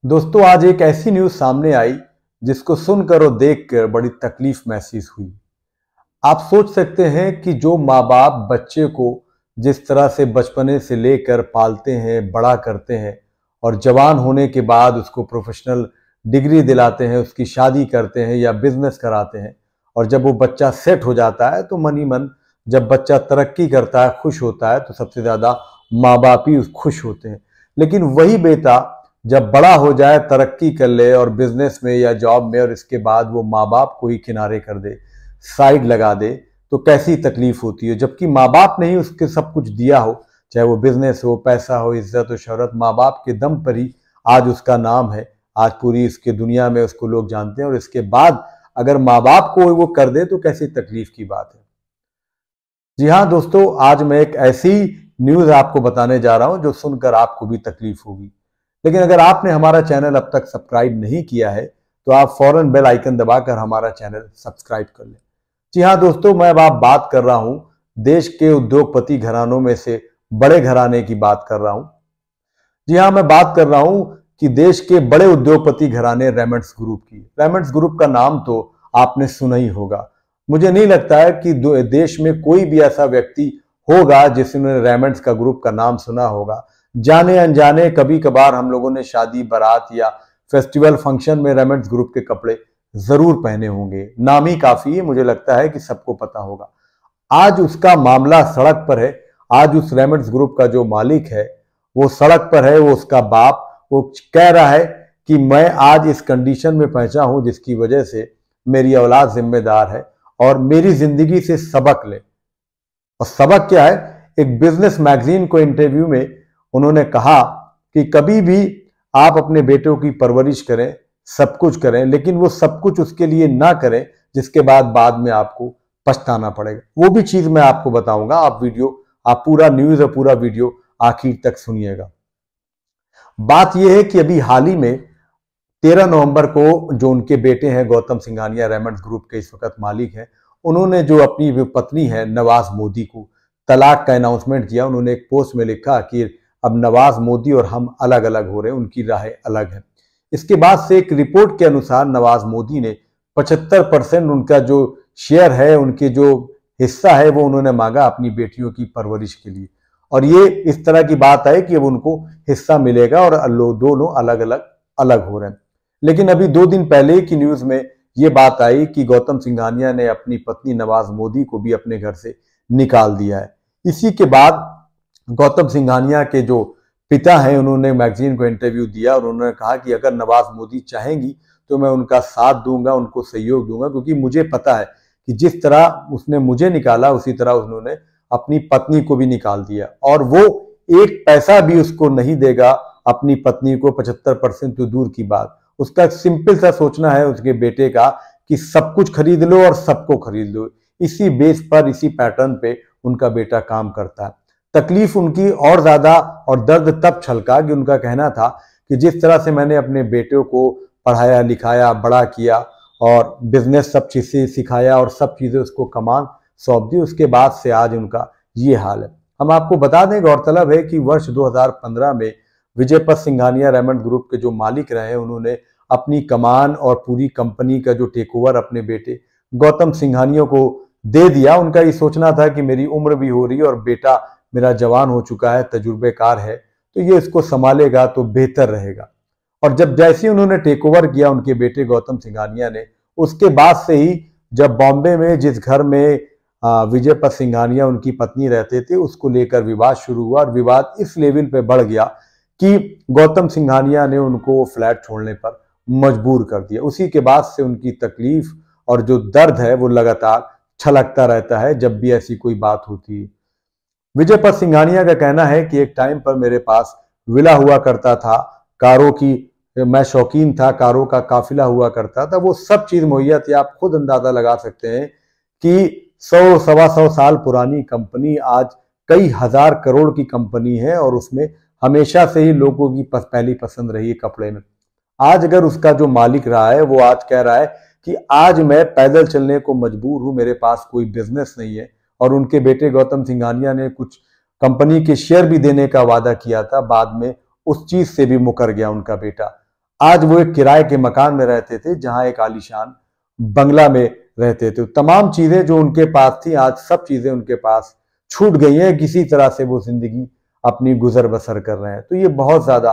दोस्तों, आज एक ऐसी न्यूज सामने आई जिसको सुनकर और देखकर बड़ी तकलीफ महसूस हुई। आप सोच सकते हैं कि जो माँ बाप बच्चे को जिस तरह से बचपने से लेकर पालते हैं, बड़ा करते हैं और जवान होने के बाद उसको प्रोफेशनल डिग्री दिलाते हैं, उसकी शादी करते हैं या बिजनेस कराते हैं, और जब वो बच्चा सेट हो जाता है तो मन ही मन जब बच्चा तरक्की करता है, खुश होता है, तो सबसे ज्यादा माँ बाप ही खुश होते हैं। लेकिन वही बेटा जब बड़ा हो जाए, तरक्की कर ले और बिजनेस में या जॉब में, और इसके बाद वो माँ बाप को ही किनारे कर दे, साइड लगा दे, तो कैसी तकलीफ होती है। जबकि माँ बाप ने ही उसके सब कुछ दिया हो, चाहे वो बिजनेस हो, पैसा हो, इज्जत हो, शोहरत, माँ बाप के दम पर ही आज उसका नाम है, आज पूरी इसके दुनिया में उसको लोग जानते हैं। और इसके बाद अगर माँ बाप को वो कर दे तो कैसी तकलीफ की बात है। जी हाँ दोस्तों, आज मैं एक ऐसी न्यूज आपको बताने जा रहा हूं जो सुनकर आपको भी तकलीफ होगी। लेकिन अगर आपने हमारा चैनल अब तक सब्सक्राइब नहीं किया है तो आप फौरन बेल आइकन दबाकर हमारा चैनल सब्सक्राइब कर लें। जी हाँ दोस्तों, मैं अब बात कर रहा हूं देश के उद्योगपति घरानों में से बड़े घराने की बात कर रहा हूं। जी हाँ, मैं बात कर रहा हूं कि देश के बड़े उद्योगपति घराने रेमंड्स ग्रुप की। रेमंड्स ग्रुप का नाम तो आपने सुना ही होगा। मुझे नहीं लगता है कि देश में कोई भी ऐसा व्यक्ति होगा जिसने रेमंड्स का ग्रुप का नाम सुना होगा। जाने अनजाने कभी कभार हम लोगों ने शादी, बारात या फेस्टिवल फंक्शन में रेमंड्स ग्रुप के कपड़े जरूर पहने होंगे। नाम ही काफी है, मुझे लगता है कि सबको पता होगा। आज उसका मामला सड़क पर है। आज उस रेमंड्स ग्रुप का जो मालिक है वो सड़क पर है, वो उसका बाप। वो कह रहा है कि मैं आज इस कंडीशन में पहुंचा हूं जिसकी वजह से मेरी औलाद जिम्मेदार है और मेरी जिंदगी से सबक ले। और सबक क्या है? एक बिजनेस मैगजीन को इंटरव्यू में उन्होंने कहा कि कभी भी आप अपने बेटों की परवरिश करें, सब कुछ करें, लेकिन वो सब कुछ उसके लिए ना करें जिसके बाद में आपको पछताना पड़ेगा। वो भी चीज मैं आपको बताऊंगा। आप पूरा न्यूज और पूरा वीडियो आखिर तक सुनिएगा। बात यह है कि अभी हाल ही में 13 नवंबर को जो उनके बेटे हैं गौतम सिंघानिया, रेमंड्स ग्रुप के इस वक्त मालिक हैं, उन्होंने जो अपनी पत्नी है नवाज मोदी को तलाक का अनाउंसमेंट किया। उन्होंने एक पोस्ट में लिखा कि अब नवाज मोदी और हम अलग अलग हो रहे हैं, उनकी राहें अलग हैं। इसके बाद से एक रिपोर्ट के अनुसार नवाज मोदी ने 75% उनका जो शेयर है, उनके जो हिस्सा है, वो उन्होंने मांगा अपनी बेटियों की परवरिश के लिए। और ये इस तरह की बात है कि अब उनको हिस्सा मिलेगा और दोनों अलग हो रहे हैं। लेकिन अभी 2 दिन पहले की न्यूज में ये बात आई कि गौतम सिंघानिया ने अपनी पत्नी नवाज मोदी को भी अपने घर से निकाल दिया है। इसी के बाद गौतम सिंघानिया के जो पिता हैं उन्होंने मैगजीन को इंटरव्यू दिया और उन्होंने कहा कि अगर नवाज मोदी चाहेंगी तो मैं उनका साथ दूंगा, उनको सहयोग दूंगा, क्योंकि मुझे पता है कि जिस तरह उसने मुझे निकाला उसी तरह उन्होंने अपनी पत्नी को भी निकाल दिया। और वो एक पैसा भी उसको नहीं देगा अपनी पत्नी को। 75% तो दूर की बात, उसका सिंपल सा सोचना है उसके बेटे का कि सब कुछ खरीद लो और सबको खरीद लो। इसी बेस पर, इसी पैटर्न पे उनका बेटा काम करता है। तकलीफ उनकी और ज्यादा और दर्द तब छलका कि उनका कहना था कि जिस तरह से मैंने अपने बेटे को पढ़ाया लिखाया, बड़ा किया और बिजनेस सब चीजें सिखाया और सब चीजें उसको कमान सौंप दी, उसके बाद से आज उनका ये हाल है। हम आपको बता दें, गौरतलब है कि वर्ष 2015 में विजय पथ सिंघानिया रेमंड ग्रुप के जो मालिक रहे, उन्होंने अपनी कमान और पूरी कंपनी का जो टेक ओवर अपने बेटे गौतम सिंघानिया को दे दिया। उनका ये सोचना था कि मेरी उम्र भी हो रही है और बेटा मेरा जवान हो चुका है, तजुर्बेकार है, तो ये इसको संभालेगा तो बेहतर रहेगा। और जब जैसे उन्होंने टेक ओवर किया उनके बेटे गौतम सिंघानिया ने, उसके बाद से ही जब बॉम्बे में जिस घर में विजय पथ सिंघानिया उनकी पत्नी रहते थे उसको लेकर विवाद शुरू हुआ और विवाद इस लेवल पे बढ़ गया कि गौतम सिंघानिया ने उनको फ्लैट छोड़ने पर मजबूर कर दिया। उसी के बाद से उनकी तकलीफ और जो दर्द है वो लगातार छलकता रहता है जब भी ऐसी कोई बात होती है। विजय पथ सिंघानिया का कहना है कि एक टाइम पर मेरे पास विला हुआ करता था, कारों की मैं शौकीन था, कारों का काफिला हुआ करता था, वो सब चीज मुहैया थी। आप खुद अंदाजा लगा सकते हैं कि 100 सवा 100 साल पुरानी कंपनी आज कई हजार करोड़ की कंपनी है और उसमें हमेशा से ही लोगों की पहली पसंद रही है कपड़े में। आज अगर उसका जो मालिक रहा है वो आज कह रहा है कि आज मैं पैदल चलने को मजबूर हूं, मेरे पास कोई बिजनेस नहीं है। और उनके बेटे गौतम सिंघानिया ने कुछ कंपनी के शेयर भी देने का वादा किया था, बाद में उस चीज से भी मुकर गया उनका बेटा। आज वो एक किराए के मकान में रहते थे जहां एक आलीशान बंगला में रहते थे। तमाम चीजें जो उनके पास थी, आज सब चीजें उनके पास छूट गई हैं। किसी तरह से वो जिंदगी अपनी गुजर बसर कर रहे हैं। तो ये बहुत ज्यादा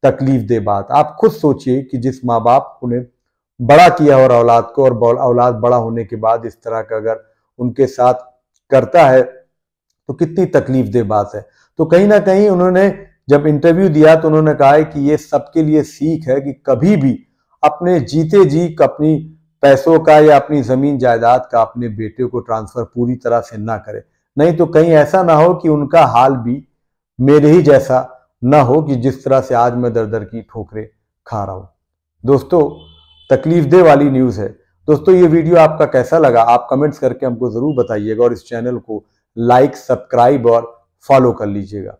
तकलीफ दे बात। आप खुद सोचिए कि जिस माँ बाप ने बड़ा किया और औलाद को, और औलाद बड़ा होने के बाद इस तरह का अगर उनके साथ करता है तो कितनी तकलीफ दे बात है। तो कहीं ना कहीं उन्होंने जब इंटरव्यू दिया तो उन्होंने कहा है कि ये सबके लिए सीख है कि कभी भी अपने जीते जी अपनी पैसों का या अपनी जमीन जायदाद का अपने बेटे को ट्रांसफर पूरी तरह से ना करे, नहीं तो कहीं ऐसा ना हो कि उनका हाल भी मेरे ही जैसा ना हो कि जिस तरह से आज मैं दर दर की ठोकरें खा रहा हूं। दोस्तों, तकलीफ दे वाली न्यूज है। दोस्तों, ये वीडियो आपका कैसा लगा आप कमेंट्स करके हमको जरूर बताइएगा और इस चैनल को लाइक, सब्सक्राइब और फॉलो कर लीजिएगा।